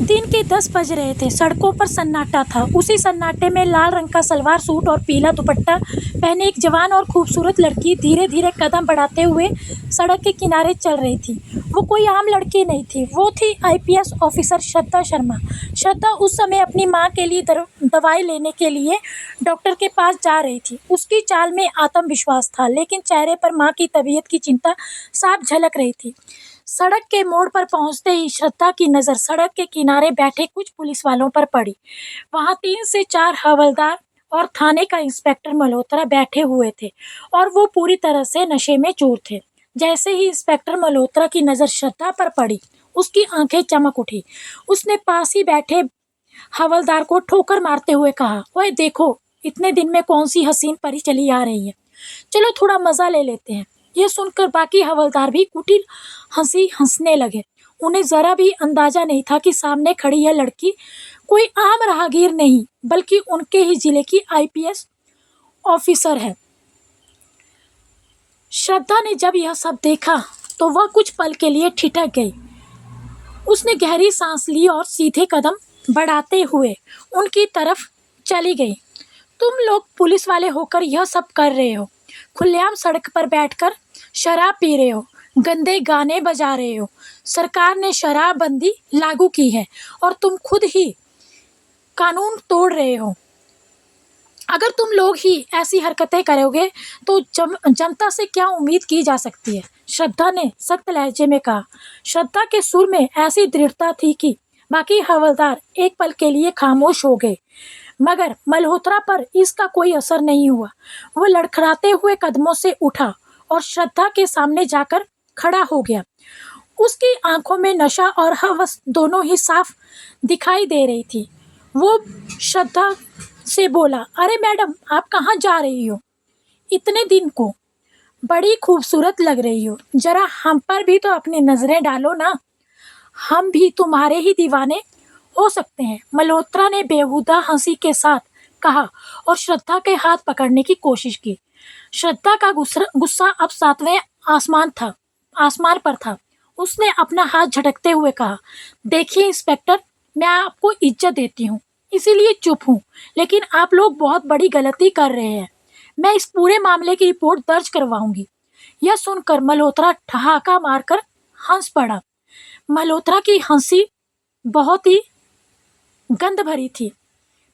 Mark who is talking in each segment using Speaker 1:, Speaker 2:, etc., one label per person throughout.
Speaker 1: दिन के 10 बज रहे थे। सड़कों पर सन्नाटा था। उसी सन्नाटे में लाल रंग का सलवार सूट और पीला दुपट्टा पहने एक जवान और खूबसूरत लड़की धीरे धीरे कदम बढ़ाते हुए सड़क के किनारे चल रही थी। वो कोई आम लड़की नहीं थी, वो थी आईपीएस ऑफिसर श्रद्धा शर्मा। श्रद्धा उस समय अपनी माँ के लिए दवाई लेने के लिए डॉक्टर के पास जा रही थी। उसकी चाल में आत्मविश्वास था, लेकिन चेहरे पर माँ की तबीयत की चिंता साफ झलक रही थी। सड़क के मोड़ पर पहुंचते ही श्रद्धा की नजर सड़क के किनारे बैठे कुछ पुलिस वालों पर पड़ी। वहां 3 से 4 हवलदार और थाने का इंस्पेक्टर मल्होत्रा बैठे हुए थे और वो पूरी तरह से नशे में चूर थे। जैसे ही इंस्पेक्टर मल्होत्रा की नजर श्रद्धा पर पड़ी, उसकी आंखें चमक उठी। उसने पास ही बैठे हवलदार को ठोकर मारते हुए कहा, ओए देखो, इतने दिन में कौन सी हसीन परी चली आ रही है, चलो थोड़ा मजा ले लेते हैं। यह सुनकर बाकी हवलदार भी कुटिल हंसी हंसने लगे। उन्हें जरा भी अंदाजा नहीं था कि सामने खड़ी यह लड़की कोई आम राहगीर नहीं, बल्कि उनके ही जिले की आईपीएस ऑफिसर है। श्रद्धा ने जब यह सब देखा तो वह कुछ पल के लिए ठिठक गई। उसने गहरी सांस ली और सीधे कदम बढ़ाते हुए उनकी तरफ चली गई। तुम लोग पुलिस वाले होकर यह सब कर रहे हो, खुलेआम सड़क पर बैठकर शराब पी रहे हो, गंदे गाने बजा रहे हो। सरकार ने शराबबंदी लागू की है और तुम खुद ही कानून तोड़ रहे हो। अगर तुम लोग ही ऐसी हरकतें करोगे तो जनता से क्या उम्मीद की जा सकती है? श्रद्धा ने सख्त लहजे में कहा। श्रद्धा के सुर में ऐसी दृढ़ता थी कि बाकी हवलदार एक पल के लिए खामोश हो गए, मगर मल्होत्रा पर इसका कोई असर नहीं हुआ। वो लड़खड़ाते हुए कदमों से उठा और श्रद्धा के सामने जाकर खड़ा हो गया। उसकी आंखों में नशा और हवस दोनों ही साफ दिखाई दे रही थी। वो श्रद्धा से बोला, अरे मैडम, आप कहाँ जा रही हो? इतने दिन को बड़ी खूबसूरत लग रही हो, जरा हम पर भी तो अपनी नजरें डालो ना, हम भी तुम्हारे ही दीवाने हो सकते हैं। मल्होत्रा ने बेहुदा हंसी के साथ कहा और श्रद्धा के हाथ पकड़ने की कोशिश की। श्रद्धा का गुस्सा अब 7वें आसमान पर था। उसने अपना हाथ झटकते हुए कहा, देखिए इंस्पेक्टर, मैं आपको इज्जत देती हूँ, इसीलिए चुप हूँ, लेकिन आप लोग बहुत बड़ी गलती कर रहे हैं। मैं इस पूरे मामले की रिपोर्ट दर्ज करवाऊंगी। यह सुनकर मल्होत्रा ठहाका मारकर हंस पड़ा। मल्होत्रा की हंसी बहुत ही गंध भरी थी।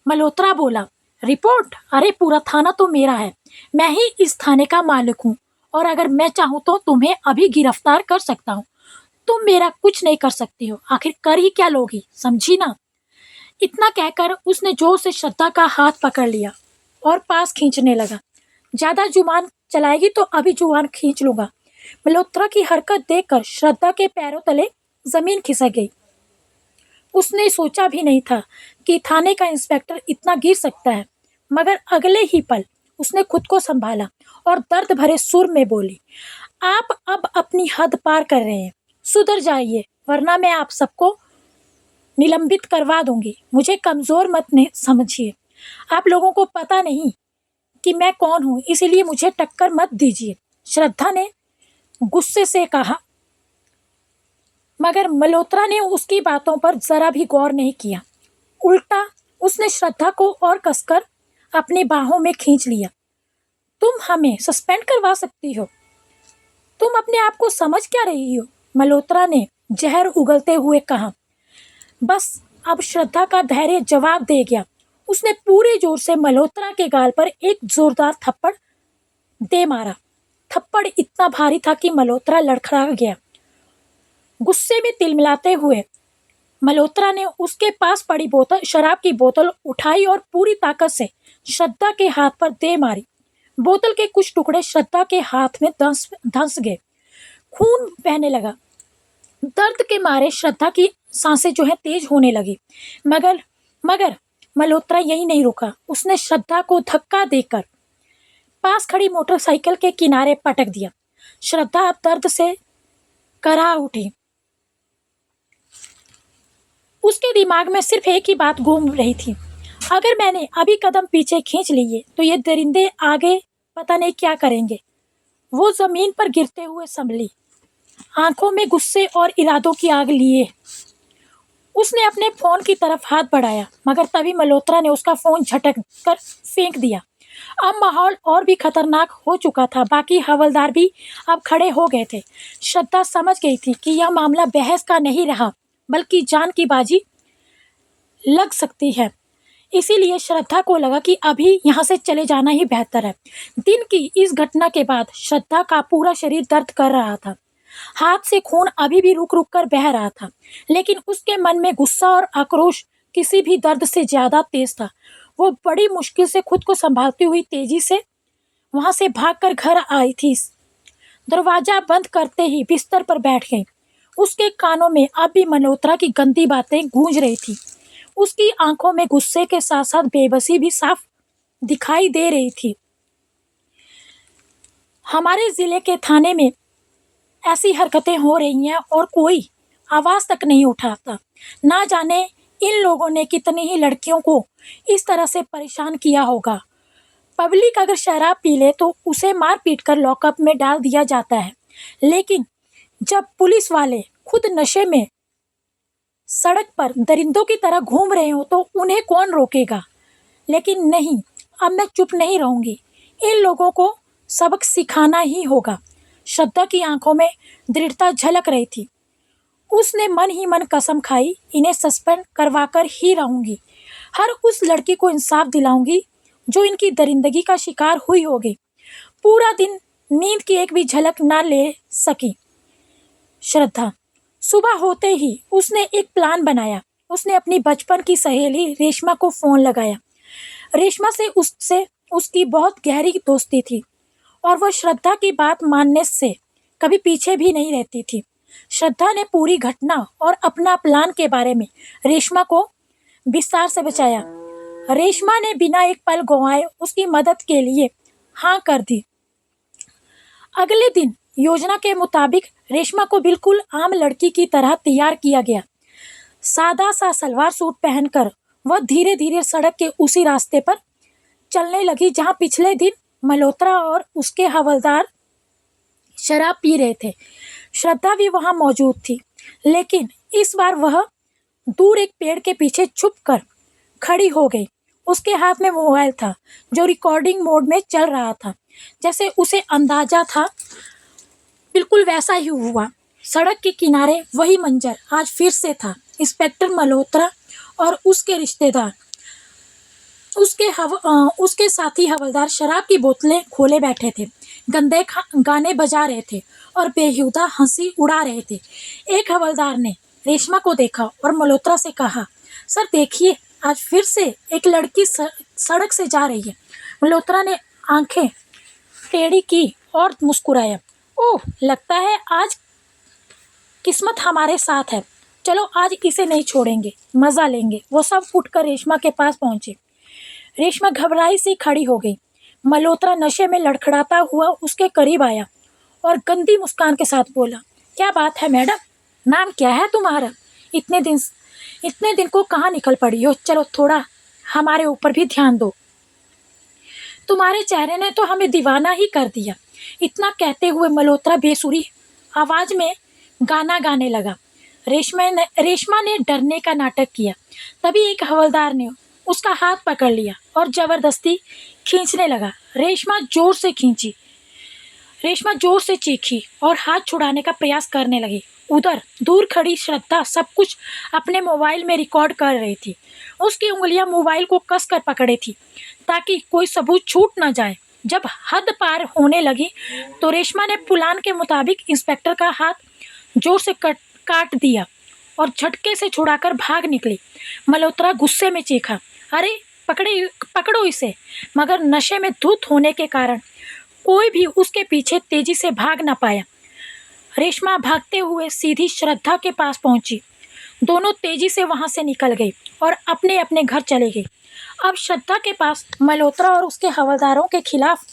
Speaker 1: मल्होत्रा बोला, रिपोर्ट? अरे पूरा थाना तो मेरा है, मैं ही इस थाने का मालिक हूँ और अगर मैं चाहूँ तो तुम्हें अभी गिरफ्तार कर सकता हूँ। तुम मेरा कुछ नहीं कर सकती हो, आखिर कर ही क्या लोगी, समझी ना? इतना कहकर उसने जोर से श्रद्धा का हाथ पकड़ लिया और पास खींचने लगा। ज्यादा जुबान चलाएगी तो अभी जुबान खींच लूंगा। मल्होत्रा की हरकत देखकर श्रद्धा के पैरों तले जमीन खिसक गई। उसने सोचा भी नहीं था कि थाने का इंस्पेक्टर इतना गिर सकता है, मगर अगले ही पल उसने खुद को संभाला और दर्द भरे सुर में बोली, आप अब अपनी हद पार कर रहे हैं, सुधर जाइए वरना मैं आप सबको निलंबित करवा दूंगी। मुझे कमजोर मत समझिए, आप लोगों को पता नहीं कि मैं कौन हूँ, इसीलिए मुझे टक्कर मत दीजिए, श्रद्धा ने गुस्से से कहा। मगर मल्होत्रा ने उसकी बातों पर जरा भी गौर नहीं किया। उल्टा उसने श्रद्धा को और कसकर अपनी बाहों में खींच लिया। तुम हमें सस्पेंड करवा सकती हो, तुम अपने आप को समझ क्या रही हो? मल्होत्रा ने जहर उगलते हुए कहा। बस अब श्रद्धा का धैर्य जवाब दे गया। उसने पूरे जोर से मल्होत्रा के गाल पर एक जोरदार थप्पड़ दे मारा। थप्पड़ इतना भारी था कि मल्होत्रा लड़खड़ा गया। गुस्से में तिलमिलाते हुए मल्होत्रा ने उसके पास पड़ी शराब की बोतल उठाई और पूरी ताकत से श्रद्धा के हाथ पर दे मारी। बोतल के कुछ टुकड़े श्रद्धा के हाथ में धंस गए। खून बहने लगा। दर्द के मारे श्रद्धा की सांसें जो है तेज होने लगी। मगर मल्होत्रा यही नहीं रुका। उसने श्रद्धा को धक्का देकर पास खड़ी मोटरसाइकिल के किनारे पटक दिया। श्रद्धा अब दर्द से कराह उठी। उसके दिमाग में सिर्फ एक ही बात घूम रही थी, अगर मैंने अभी कदम पीछे खींच लिए तो ये दरिंदे आगे पता नहीं क्या करेंगे। वो जमीन पर गिरते हुए संभली, आंखों में गुस्से और इरादों की आग लिए। उसने अपने फोन की तरफ हाथ बढ़ाया, मगर तभी मल्होत्रा ने उसका फोन झटक कर फेंक दिया। अब माहौल और भी खतरनाक हो चुका था। बाकी हवलदार भी अब खड़े हो गए थे। श्रद्धा समझ गई थी कि यह मामला बहस का नहीं रहा, बल्कि जान की बाजी लग सकती है। इसीलिए श्रद्धा को लगा कि अभी यहाँ से चले जाना ही बेहतर है। दिन की इस घटना के बाद श्रद्धा का पूरा शरीर दर्द कर रहा था। हाथ से खून अभी भी रुक रुक कर बह रहा था, लेकिन उसके मन में गुस्सा और आक्रोश किसी भी दर्द से ज्यादा तेज था। वो बड़ी मुश्किल से खुद को संभालती हुई तेजी से वहां से भागकर घर आई थी। दरवाजा बंद करते ही बिस्तर पर बैठ गई। उसके कानों में अब भी मल्होत्रा की गंदी बातें गूंज रही थी। उसकी आंखों में गुस्से के साथ साथ बेबसी भी साफ दिखाई दे रही थी। हमारे जिले के थाने में ऐसी हरकतें हो रही हैं और कोई आवाज तक नहीं उठाता। ना जाने इन लोगों ने कितनी ही लड़कियों को इस तरह से परेशान किया होगा। पब्लिक अगर शराब पी ले तो उसे मार पीट कर लॉकअप में डाल दिया जाता है, लेकिन जब पुलिस वाले खुद नशे में सड़क पर दरिंदों की तरह घूम रहे हो तो उन्हें कौन रोकेगा। लेकिन नहीं, अब मैं चुप नहीं रहूंगी। इन लोगों को सबक सिखाना ही होगा। श्रद्धा की आंखों में दृढ़ता झलक रही थी। उसने मन ही मन कसम खाई, इन्हें सस्पेंड करवाकर ही रहूंगी। हर उस लड़की को इंसाफ दिलाऊंगी जो इनकी दरिंदगी का शिकार हुई होगी। पूरा दिन नींद की एक भी झलक ना ले सकी श्रद्धा। सुबह होते ही उसने एक प्लान बनाया। उसने अपनी बचपन की सहेली रेशमा को फोन लगाया। रेशमा से उससे उसकी बहुत गहरी दोस्ती थी और वह श्रद्धा की बात मानने से कभी पीछे भी नहीं रहती थी। श्रद्धा ने पूरी घटना और अपना प्लान के बारे में रेशमा को विस्तार से बताया। रेशमा ने बिना एक पल गंवाए उसकी मदद के लिए हाँ कर दी। अगले दिन योजना के मुताबिक रेशमा को बिल्कुल आम लड़की की तरह तैयार किया गया। सादा सा सलवार सूट पहनकर वह धीरे धीरे सड़क के उसी रास्ते पर चलने लगी जहां पिछले दिन मल्होत्रा और उसके हवलदार शराब पी रहे थे। श्रद्धा भी वहां मौजूद थी, लेकिन इस बार वह दूर एक पेड़ के पीछे छुप कर खड़ी हो गई। उसके हाथ में मोबाइल था जो रिकॉर्डिंग मोड में चल रहा था। जैसे उसे अंदाजा था, बिल्कुल वैसा ही हुआ। सड़क के किनारे वही मंजर आज फिर से था। इंस्पेक्टर मल्होत्रा और उसके रिश्तेदार, उसके साथी हवलदार शराब की बोतलें खोले बैठे थे, गंदे गाने बजा रहे थे और बेहुदा हंसी उड़ा रहे थे। एक हवलदार ने रेशमा को देखा और मल्होत्रा से कहा, सर देखिए, आज फिर से एक लड़की सड़क से जा रही है। मल्होत्रा ने आंखें टेढ़ी की और मुस्कुराया। ओह, लगता है आज किस्मत हमारे साथ है। चलो आज इसे नहीं छोड़ेंगे, मजा लेंगे। वो सब उठकर रेशमा के पास पहुंचे। रेशमा घबराई सी खड़ी हो गई। मल्होत्रा नशे में लड़खड़ाता हुआ उसके करीब आया और गंदी मुस्कान के साथ बोला, क्या बात है मैडम, नाम क्या है तुम्हारा? इतने दिन को कहाँ निकल पड़ी हो? चलो थोड़ा हमारे ऊपर भी ध्यान दो। तुम्हारे चेहरे ने तो हमें दीवाना ही कर दिया। इतना कहते हुए मल्होत्रा बेसुरी आवाज में गाना गाने लगा। रेशमा ने डरने का नाटक किया। तभी एक हवलदार ने उसका हाथ पकड़ लिया और जबरदस्ती खींचने लगा। रेशमा जोर से चीखी और हाथ छुड़ाने का प्रयास करने लगी। उधर दूर खड़ी श्रद्धा सब कुछ अपने मोबाइल में रिकॉर्ड कर रही थी। उसकी उंगलियां मोबाइल को कसकर पकड़े थी ताकि कोई सबूत छूट न जाए। जब हद पार होने लगी तो रेशमा ने प्लान के मुताबिक इंस्पेक्टर का हाथ जोर से काट दिया और झटके से छुड़ाकर भाग निकली। मल्होत्रा गुस्से में चीखा, अरे पकड़ो इसे। मगर नशे में धुत होने के कारण कोई भी उसके पीछे तेजी से भाग न पाया। रेशमा भागते हुए सीधी श्रद्धा के पास पहुंची। दोनों तेजी से वहां से निकल गई और अपने अपने घर चले गई। अब श्रद्धा के पास मल्होत्रा और उसके हवलदारों के खिलाफ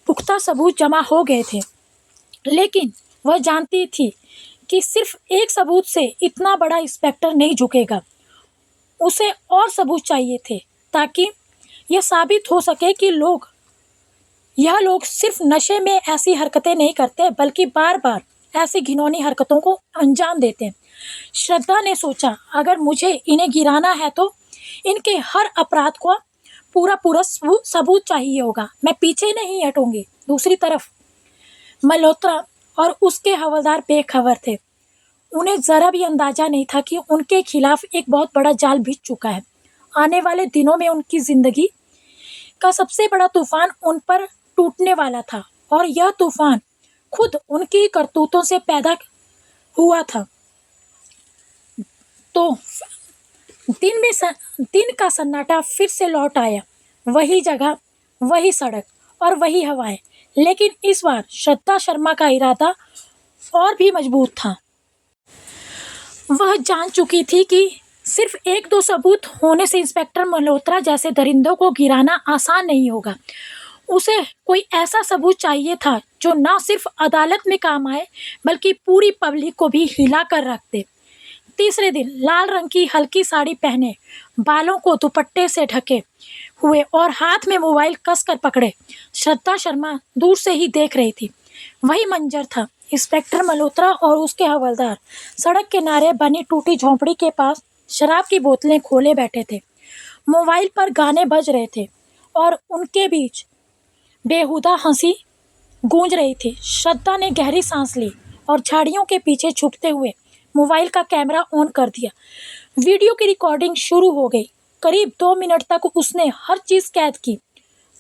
Speaker 1: पुख्ता सबूत जमा हो गए थे, लेकिन वह जानती थी कि सिर्फ एक सबूत से इतना बड़ा इंस्पेक्टर नहीं झुकेगा। उसे और सबूत चाहिए थे ताकि यह साबित हो सके कि यह लोग सिर्फ नशे में ऐसी हरकतें नहीं करते, बल्कि बार बार ऐसी घिनौनी हरकतों को अंजाम देते हैं। श्रद्धा ने सोचा, अगर मुझे इन्हें गिराना है तो इनके हर अपराध को पूरा पूरा सबूत चाहिए होगा। मैं पीछे नहीं हटूंगी। दूसरी तरफ मल्होत्रा और उसके हवलदार बेखबर थे। उन्हें जरा भी अंदाजा नहीं था कि उनके खिलाफ एक बहुत बड़ा जाल बिछ चुका है। आने वाले दिनों में उनकी जिंदगी का सबसे बड़ा तूफान उन पर टूटने वाला था, और यह तूफान खुद उनकी करतूतों से पैदा हुआ था। तो दिन का सन्नाटा फिर से लौट आया। वही जगह, वही सड़क और वही हवाएं, लेकिन इस बार श्रद्धा शर्मा का इरादा और भी मजबूत था। वह जान चुकी थी कि सिर्फ एक दो सबूत होने से इंस्पेक्टर मल्होत्रा जैसे दरिंदों को गिराना आसान नहीं होगा। उसे कोई ऐसा सबूत चाहिए था जो न सिर्फ अदालत में काम आए बल्कि पूरी पब्लिक को भी हिला कर रख दे। तीसरे दिन लाल रंग की हल्की साड़ी पहने, बालों को दुपट्टे से ढके हुए और हाथ में मोबाइल कसकर पकड़े श्रद्धा शर्मा दूर से ही देख रही थी। वही मंजर था। इंस्पेक्टर मल्होत्रा और उसके हवलदार सड़क किनारे बनी टूटी झोंपड़ी के पास शराब की बोतलें खोले बैठे थे। मोबाइल पर गाने बज रहे थे और उनके बीच बेहुदा हंसी गूंज रही थी। श्रद्धा ने गहरी सांस ली और झाड़ियों के पीछे छुपते हुए मोबाइल का कैमरा ऑन कर दिया। वीडियो की रिकॉर्डिंग शुरू हो गई। करीब 2 मिनट तक उसने हर चीज़ कैद की।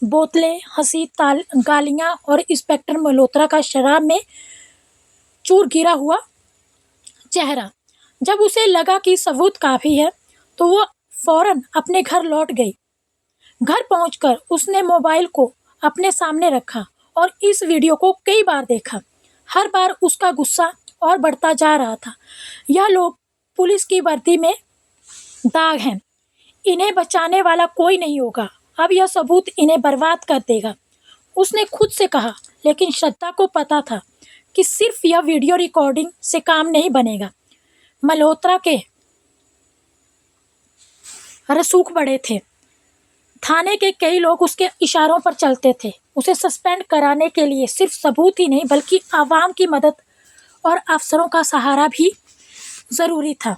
Speaker 1: बोतलें, हंसी, गालियाँ और इंस्पेक्टर मल्होत्रा का शराब में चूर गिरा हुआ चेहरा। जब उसे लगा कि सबूत काफ़ी है तो वो फौरन अपने घर लौट गई। घर पहुंचकर उसने मोबाइल को अपने सामने रखा और इस वीडियो को कई बार देखा। हर बार उसका गुस्सा और बढ़ता जा रहा था। यह लोग पुलिस की वर्दी में दाग हैं। इन्हें बचाने वाला कोई नहीं होगा। अब यह सबूत इन्हें बर्बाद कर देगा, उसने खुद से कहा। लेकिन श्रद्धा को पता था कि सिर्फ यह वीडियो रिकॉर्डिंग से काम नहीं बनेगा। मल्होत्रा के रसूख बड़े थे। थाने के कई लोग उसके इशारों पर चलते थे। उसे सस्पेंड कराने के लिए सिर्फ सबूत ही नहीं बल्कि आवाम की मदद और अफसरों का सहारा भी ज़रूरी था।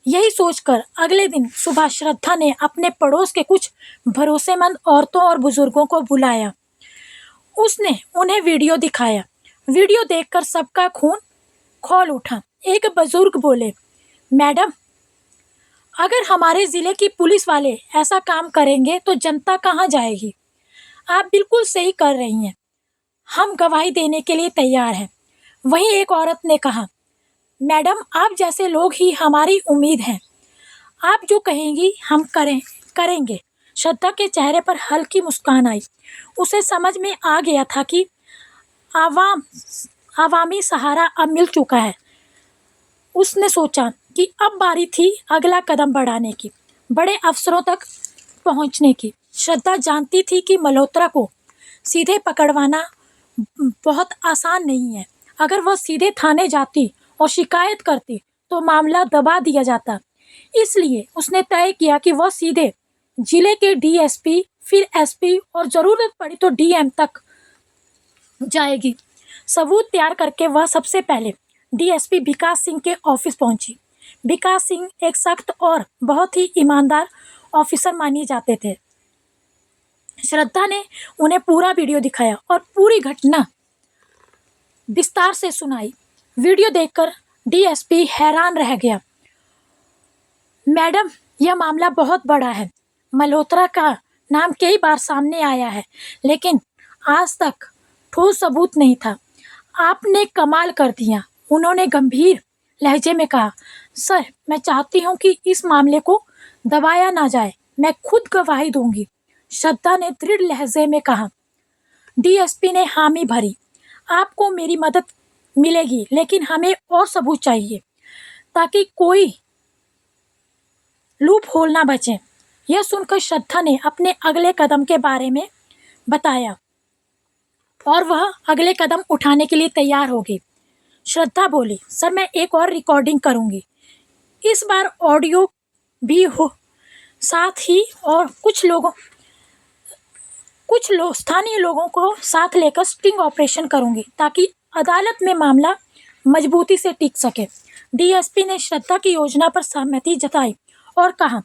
Speaker 1: यही सोचकर अगले दिन सुबह श्रद्धा ने अपने पड़ोस के कुछ भरोसेमंद औरतों और बुजुर्गों को बुलाया। उसने उन्हें वीडियो दिखाया। वीडियो देखकर सबका खून खौल उठा। एक बुजुर्ग बोले, मैडम, अगर हमारे ज़िले की पुलिस वाले ऐसा काम करेंगे तो जनता कहाँ जाएगी? आप बिल्कुल सही कर रही हैं। हम गवाही देने के लिए तैयार हैं। वहीं एक औरत ने कहा, मैडम, आप जैसे लोग ही हमारी उम्मीद हैं। आप जो कहेंगी हम करेंगे। श्रद्धा के चेहरे पर हल्की मुस्कान आई। उसे समझ में आ गया था कि आवामी सहारा अब मिल चुका है। उसने सोचा कि अब बारी थी अगला कदम बढ़ाने की, बड़े अफसरों तक पहुंचने की। श्रद्धा जानती थी कि मल्होत्रा को सीधे पकड़वाना बहुत आसान नहीं है। अगर वह सीधे थाने जाती और शिकायत करती तो मामला दबा दिया जाता। इसलिए उसने तय किया कि वह सीधे जिले के डीएसपी, फिर एसपी और ज़रूरत पड़ी तो डीएम तक जाएगी। सबूत तैयार करके वह सबसे पहले डीएसपी विकास सिंह के ऑफिस पहुंची। विकास सिंह एक सख्त और बहुत ही ईमानदार ऑफिसर माने जाते थे। श्रद्धा ने उन्हें पूरा वीडियो दिखाया और पूरी घटना विस्तार से सुनाई। वीडियो देखकर डीएसपी हैरान रह गया। मैडम, यह मामला बहुत बड़ा है। मल्होत्रा का नाम कई बार सामने आया है, लेकिन आज तक ठोस सबूत नहीं था। आपने कमाल कर दिया। उन्होंने गंभीर लहजे में कहा, सर, मैं चाहती हूँ कि इस मामले को दबाया ना जाए। मैं खुद गवाही दूंगी। श्रद्धा ने दृढ़ लहजे में कहा। डीएसपी ने हामी भरी। आपको मेरी मदद मिलेगी, लेकिन हमें और सबूत चाहिए ताकि कोई लूप होल ना बचे। यह सुनकर श्रद्धा ने अपने अगले कदम के बारे में बताया और वह अगले कदम उठाने के लिए तैयार हो गई। श्रद्धा बोली, सर, मैं एक और रिकॉर्डिंग करूंगी। इस बार ऑडियो भी हो साथ ही, और स्थानीय लोगों को साथ लेकर स्टिंग ऑपरेशन करूंगी ताकि अदालत में मामला मजबूती से टिक सके। डीएसपी ने श्रद्धा की योजना पर सहमति जताई और कहा,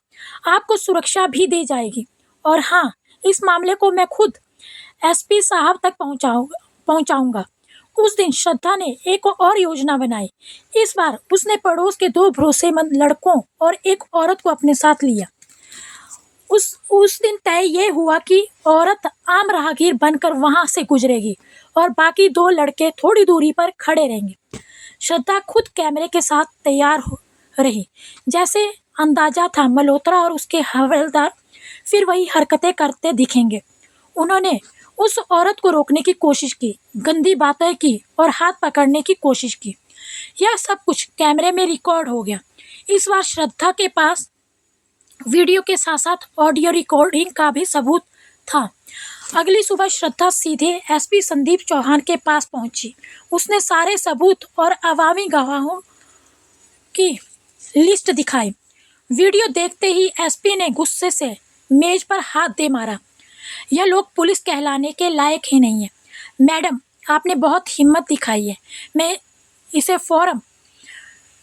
Speaker 1: आपको सुरक्षा भी दी जाएगी और हाँ, इस मामले को मैं खुद एसपी साहब तक पहुंचाऊंगा। उस दिन श्रद्धा ने एक और योजना बनाई। इस बार उसने पड़ोस के 2 भरोसेमंद लड़कों और एक औरत को अपने साथ लिया। उस दिन तय ये हुआ कि औरत आम राहगीर बनकर वहां से गुजरेगी और बाकी 2 लड़के थोड़ी दूरी पर खड़े रहेंगे। श्रद्धा खुद कैमरे के साथ तैयार हो रही। जैसे अंदाजा था मल्होत्रा और उसके हवलदार फिर वही हरकतें करते दिखेंगे। उन्होंने उस औरत को रोकने की कोशिश की, गंदी बातें की और हाथ पकड़ने की कोशिश की। यह सब कुछ कैमरे में रिकॉर्ड हो गया। इस बार श्रद्धा के पास वीडियो के साथ साथ ऑडियो रिकॉर्डिंग का भी सबूत था। अगली सुबह श्रद्धा सीधे एसपी संदीप चौहान के पास पहुंची। उसने सारे सबूत और अवामी गवाहों की लिस्ट दिखाई। वीडियो देखते ही एसपी ने गुस्से से मेज पर हाथ दे मारा। यह लोग पुलिस कहलाने के लायक ही नहीं है। मैडम, आपने बहुत हिम्मत दिखाई है। मैं इसे फौरन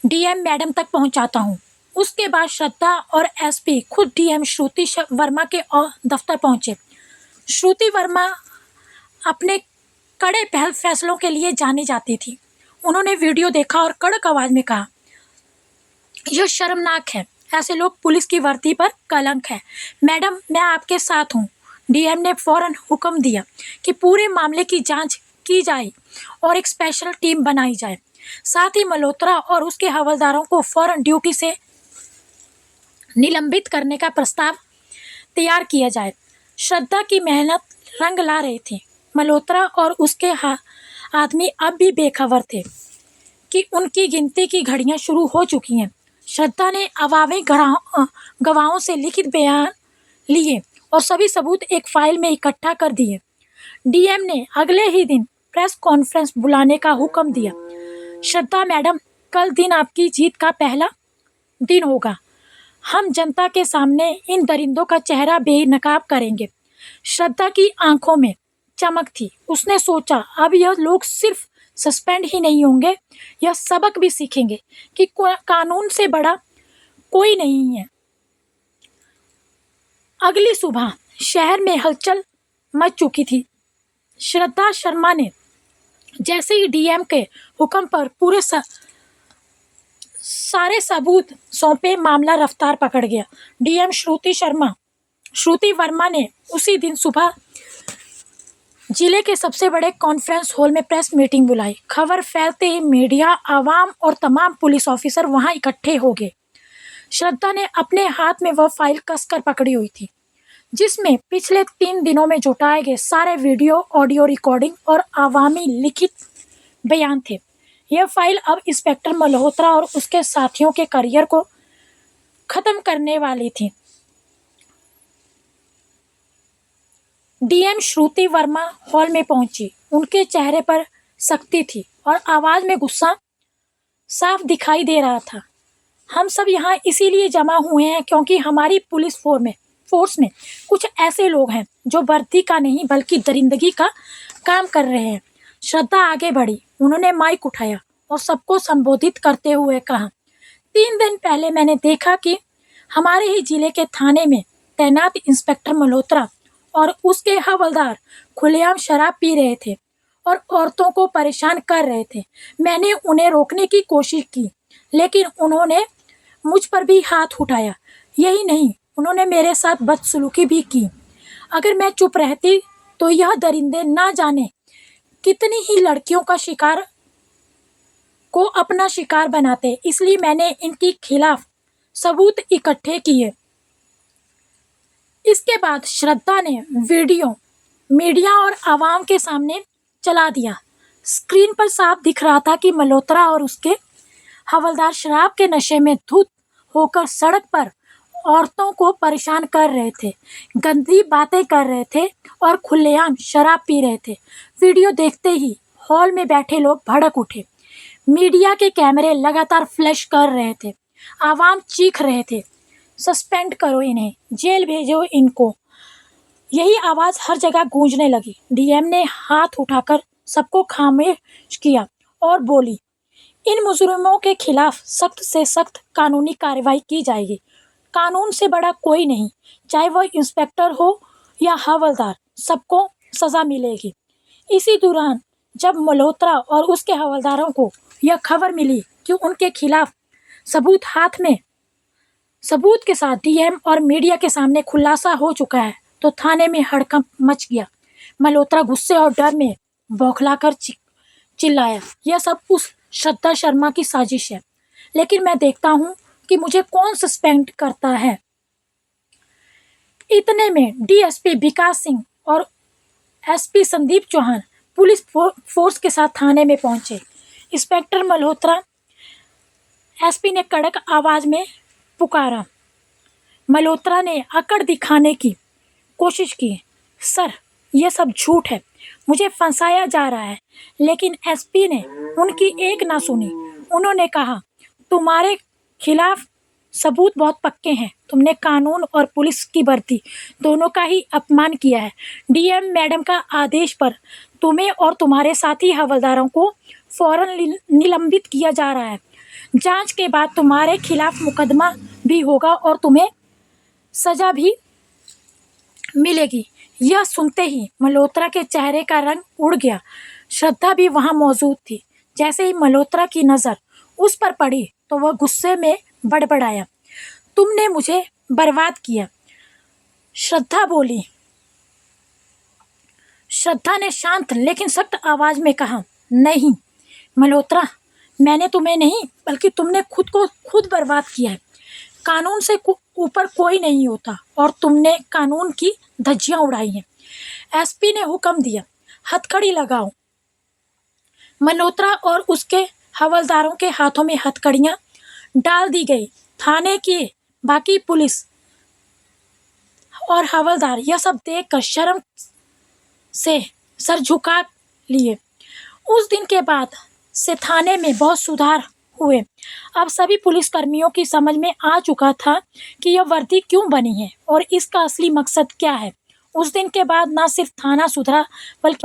Speaker 1: डीएम मैडम तक पहुंचाता हूं। उसके बाद श्रद्धा और एसपी खुद डीएम श्रुति वर्मा के दफ्तर पहुंचे। श्रुति वर्मा अपने कड़े पहल फैसलों के लिए जानी जाती थी। उन्होंने वीडियो देखा और कड़क आवाज में कहा, यह शर्मनाक है। ऐसे लोग पुलिस की वर्दी पर कलंक है। मैडम, मैं आपके साथ हूँ। डीएम ने फौरन हुक्म दिया कि पूरे मामले की जांच की जाए और एक स्पेशल टीम बनाई जाए। साथ ही मल्होत्रा और उसके हवलदारों को फौरन ड्यूटी से निलंबित करने का प्रस्ताव तैयार किया जाए। श्रद्धा की मेहनत रंग ला रहे थे। मल्होत्रा और उसके आदमी अब भी बेखबर थे कि उनकी गिनती की घड़ियां शुरू हो चुकी हैं। श्रद्धा ने अवामी गवाहों से लिखित बयान लिए और सभी सबूत एक फाइल में इकट्ठा कर दिए। डीएम ने अगले ही दिन प्रेस कॉन्फ्रेंस बुलाने का हुक्म दिया। श्रद्धा मैडम, कल दिन आपकी जीत का पहला दिन होगा। हम जनता के सामने इन दरिंदों का चेहरा बेनकाब करेंगे। श्रद्धा की आंखों में चमक थी। उसने सोचा, अब यह लोग सिर्फ सस्पेंड ही नहीं होंगे, यह सबक भी सीखेंगे कि कानून से बड़ा कोई नहीं है। अगली सुबह शहर में हलचल मच चुकी थी। श्रद्धा शर्मा ने जैसे ही डीएम के हुक्म पर पूरे सारे सबूत सौंपे, मामला रफ्तार पकड़ गया। डीएम श्रुति वर्मा ने उसी दिन सुबह जिले के सबसे बड़े कॉन्फ्रेंस हॉल में प्रेस मीटिंग बुलाई। खबर फैलते ही मीडिया, आवाम और तमाम पुलिस ऑफिसर वहां इकट्ठे हो गए। श्रद्धा ने अपने हाथ में वह फाइल कसकर पकड़ी हुई थी जिसमें पिछले 3 दिनों में जुटाए गए सारे वीडियो, ऑडियो रिकॉर्डिंग और आवामी लिखित बयान थे। यह फाइल अब इंस्पेक्टर मल्होत्रा और उसके साथियों के करियर को खत्म करने वाली थी। डीएम श्रुति वर्मा हॉल में पहुंची। उनके चेहरे पर सख्ती थी और आवाज में गुस्सा साफ दिखाई दे रहा था। हम सब यहाँ इसीलिए जमा हुए हैं क्योंकि हमारी पुलिस फोर्स में कुछ ऐसे लोग हैं जो वर्दी का नहीं बल्कि दरिंदगी का काम कर रहे हैं। श्रद्धा आगे बढ़ी। उन्होंने माइक उठाया और सबको संबोधित करते हुए कहा, 3 दिन पहले मैंने देखा कि हमारे ही जिले के थाने में तैनात इंस्पेक्टर मल्होत्रा और उसके हवलदार खुलेआम शराब पी रहे थे और औरतों को परेशान कर रहे थे। मैंने उन्हें रोकने की कोशिश की लेकिन उन्होंने मुझ पर भी हाथ उठाया। यही नहीं, उन्होंने मेरे साथ बदसलूकी भी की। अगर मैं चुप रहती तो यह दरिंदे ना जाने कितनी ही लड़कियों को अपना शिकार बनाते। इसलिए मैंने इनके खिलाफ सबूत इकट्ठे किए। इसके बाद श्रद्धा ने वीडियो मीडिया और आवाम के सामने चला दिया। स्क्रीन पर साफ दिख रहा था कि मल्होत्रा और उसके हवलदार शराब के नशे में धुत होकर सड़क पर औरतों को परेशान कर रहे थे, गंदी बातें कर रहे थे और खुलेआम शराब पी रहे थे। वीडियो देखते ही हॉल में बैठे लोग भड़क उठे। मीडिया के कैमरे लगातार फ्लैश कर रहे थे। आवाम चीख रहे थे, सस्पेंड करो इन्हें, जेल भेजो इनको। यही आवाज़ हर जगह गूंजने लगी। डीएम ने हाथ उठाकर सबको खामोश किया और बोली, इन मुजरिमों के खिलाफ सख्त से सख्त कानूनी कार्रवाई की जाएगी। कानून से बड़ा कोई नहीं, चाहे वह इंस्पेक्टर हो या हवलदार, सबको सज़ा मिलेगी। इसी दौरान जब मल्होत्रा और उसके हवलदारों को यह खबर मिली कि उनके खिलाफ सबूत के साथ डीएम और मीडिया के सामने खुलासा हो चुका है, तो थाने में हड़कंप मच गया। मल्होत्रा गुस्से और डर में बौखलाकर चिल्लाया, यह सब उस श्रद्धा शर्मा की साजिश है, लेकिन मैं देखता हूँ कि मुझे कौन सस्पेंड करता है। इतने में डीएसपी विकास सिंह और SP Sandeep Chauhan police force के साथ थाने में पहुंचे। इंस्पेक्टर मल्होत्रा, एसपी ने कड़क आवाज में पुकारा। मल्होत्रा ने अकड़ दिखाने की कोशिश की, सर यह सब झूठ है, मुझे फंसाया जा रहा है। लेकिन एसपी ने उनकी एक ना सुनी। उन्होंने कहा, तुम्हारे खिलाफ सबूत बहुत पक्के हैं, तुमने कानून और पुलिस की वर्दी दोनों का ही अपमान किया है। डीएम मैडम का आदेश पर तुम्हें और तुम्हारे साथी हवलदारों को फौरन निलंबित किया जा रहा है। जांच के बाद तुम्हारे खिलाफ मुकदमा भी होगा और तुम्हें सजा भी मिलेगी। यह सुनते ही मल्होत्रा के चेहरे का रंग उड़ गया। श्रद्धा भी वहां मौजूद थी। जैसे ही मल्होत्रा की नज़र उस पर पड़ी तो वह गुस्से में बड़बड़ाया, तुमने मुझे बर्बाद किया। श्रद्धा बोली। श्रद्धा ने शांत लेकिन सख्त आवाज में कहा, नहीं मल्होत्रा, मैंने तुम्हें नहीं बल्कि तुमने खुद को खुद बर्बाद किया है। कानून से ऊपर कोई नहीं होता और तुमने कानून की धज्जियां उड़ाई हैं। एसपी ने हुक्म दिया, हथकड़ी लगाओ। मल्होत्रा और उसके हवलदारों के हाथों में हथकड़ियां डाल दी गई। थाने के बाकी पुलिस और हवलदार यह सब देखकर शर्म से सर झुका लिए। उस दिन के बाद से थाने में बहुत सुधार हुए। अब सभी पुलिसकर्मियों की समझ में आ चुका था कि यह वर्दी क्यों बनी है और इसका असली मकसद क्या है। उस दिन के बाद न सिर्फ थाना सुधरा बल्कि